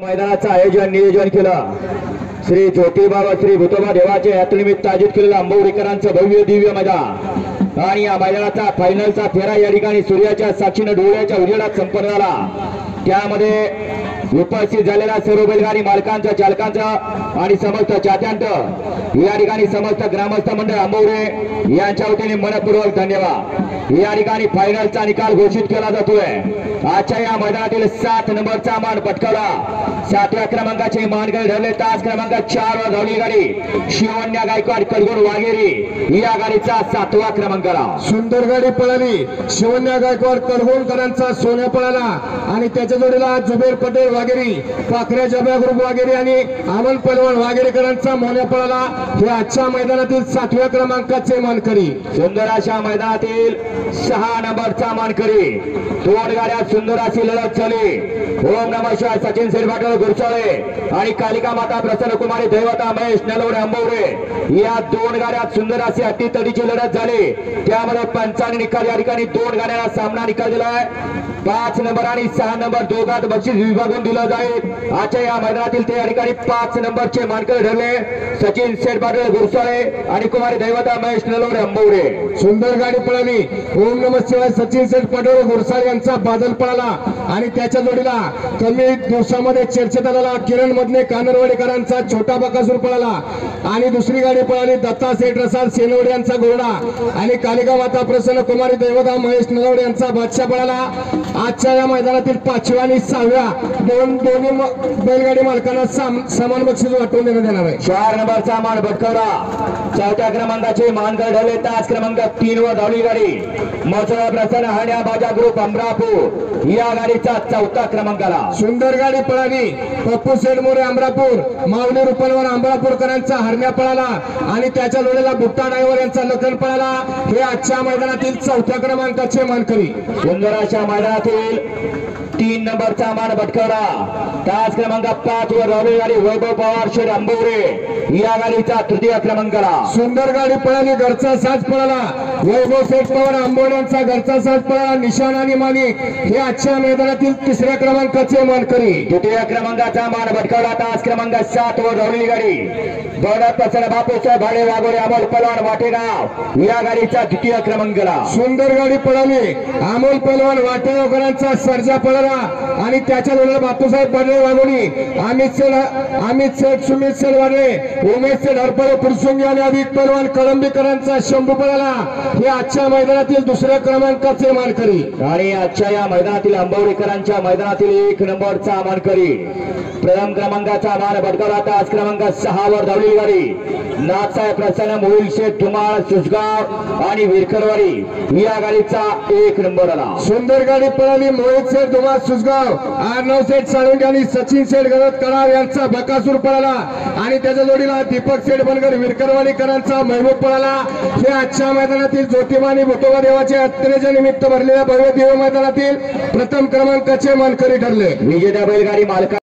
मैदानाचं आयोजन नियोजन केलं श्री ज्योतिबा व श्री भूतोबा देवाच्या यात्रेनिमित्त आयोजित केलेलं आंबवडेकरांचं भव्य दिव्य मैदान आणि या मैदानाचा फायनलचा फेरा या ठिकाणी सूर्याच्या साक्षीने डोळ्याच्या उजेडात संपन्न झाला। त्यामध्ये उपस्थित झालेल्या सर्व बैलगाडी मालकांचं चालकांचं आणि समस्त चाहत्यांचं या ठिकाणी समस्त ग्रामस्थ मंडळ आंबवडे यांच्या वतीने मनपूर्वक धन्यवाद। या ठिकाणी फायनलचा निकाल घोषित केला जातोय। आजच्या या मैदानातील 7 नंबरचा मान पटकावला 7व्या क्रमांकाचे मानकरी ठरले तास क्रमांक 4 वर धावली गाडी शिवण्या गायकवाड कडगोड वाघेरी या गाडीचा 7वा क्रमांकाला सुंदर गाडी पळाली। शिवण्या गायकवाड कडगोडकरांचा सोन्या पळाला आणि त्याच्या जोडीला जुबेर पटेल वाघेरी पाखऱ्या जब्या ग्रुप वाघेरी आणि अमल पलवान वाघेरीकरांचा मोन्या पळाला। हे आजच्या मैदानातील 7व्या क्रमांकाचे मानकरी। सुंदर अशा मैदानातील 6 नंबरचा मानकरी 2 गाड्या सुंदर अशी लढत झाली। ओम नमः शिवाय सचिन सेरपाटल गुरसाळे आणि कालिका माता प्रसन्न कुमारी दैवता महेश नलवडे आंबवडे या 2 गाड्यात सुंदर अशी अटीतडीची लढत झाली। त्यामध्ये पंचांनी निकाल या ठिकाणी 2 गाड्यांना सामना निकाल दिलाय। 5 नंबर आणि 6 नंबर दोघात बक्षीस विभागून दिलं जाईल। आजच्या या मैदानातील ते या ठिकाणी 5 नंबरचे मानकरी ठरले सचिन सेरपाटल गुरसाळे आणि कुमारी दैवता महेश नलवडे आंबवडे। सुंदर गाडी पळाली। ओम नमः शिवाय सचिन सेरपाटल गुरसाळे यांचा बादल पळाला आणि त्याच्या जोडीला कमी दिवसामध्ये चर्चेत आलेला किरण मधने कानरवाडेकरांचा छोटा बकासूर पळाला आणि दुसरी गाडी पळाली दत्ता सेठ रसाल सेनवडे यांचा घोडा आणि कालिका माता प्रसन्न कुमारी दैवता महेश नलवडे यांचा बादशाह पळाला। आजच्या या मैदानातील 5व्या आणि 6व्या दोन्ही बैलगाडी मालकांना समान बक्षीस वाटून देण्यात येणार आहे। 4 नंबरचा मान पटकावला 4थ्या क्रमांकाचे मानकरी ठरले तास क्रमांक 3 वर धावली गाडी मसोळा प्रसन्न हाण्या बाजा ग्रुप अमरापूर या गाडीचा 4था क्रमांकाला सुंदर गाडी पळाली। पप्पू सेडमोरे अमरापूर माऊली रुपलवान अमरापूरकरांचा हरण्या पळाला आणि त्याच्या जोडीला बुट्टा ड्रायव्हर यांचा लखन पळाला। हे आजच्या मैदानातील 4थ्या क्रमांकाचे मानकरी। सुंदर अशा मैदानातील 3 नंबरचा मान पटकावला तास क्रमांक 5 वर धावली गाडी वैभव पवार शेड आंबवडे या गाडीचा 3य क्रमांकाला सुंदर गाडी पळाली। घरचा साज पळाला वैभव शेठ पवार आंबवडे यांचा घरचा साज पळाला। निशाण आणि मानिक हे आजच्या मैदानातील 3ऱ्या क्रमांकाचे मानकरी। 2य क्रमांकाचा मान पटकावला तास क्रमांक 7 वर धावली गाडी गौरव प्रसन्न बापूसाहेब भाडे वाघोरे अमोल पलवान वाटेगाव या गाडीचा 2य क्रमांकाला सुंदर गाडी पळाली। अमोल पलवान वाटेगावकरांचा सर्जा पळाला आणि त्याच्या जोडीला बापूसाहेब भाडे वाघोरी अमित शेठ सुमित शेठ वाडे उमेश शेठ हरपळे पुरसुंगी आणि अभिक पलवान कळंबीकरांचा शंभू पळाला। हे आजच्या मैदानातील 2ऱ्या क्रमांकाचे मानकरी आणि आजच्या या मैदानातील आंबवडेकरांच्या मैदानातील 1 नंबरचा मानकरी प्रथम क्रमांकाचा मान पटकावला तास क्रमांक 6 वर धावली गाडी नाथसाहेब प्रसन्न मोहिल शेठ धुमाळ सुसगाव आणि विरकरवाडी या गाडीचा 1 नंबर आला। सुंदर गाडी पळाली। मोहित शेठ धुमाळ सुसगाव अर्णव शेठ साळुंगे आणि सचिन शेठ गरज कराव यांचा बकासूर पळाला आणि त्याच्या जोडीला दीपक शेठ बनगर विरकरवाडीकरांचा महबूब पळाला। हे आजच्या मैदानातील ज्योतिबा आणि भूतोबा देवाच्या यात्रेच्या निमित्त भरलेल्या भव्य दिव्य मैदानातील प्रथम क्रमांकाचे मानकरी ठरले। विजेत्या बैलगाडी मालका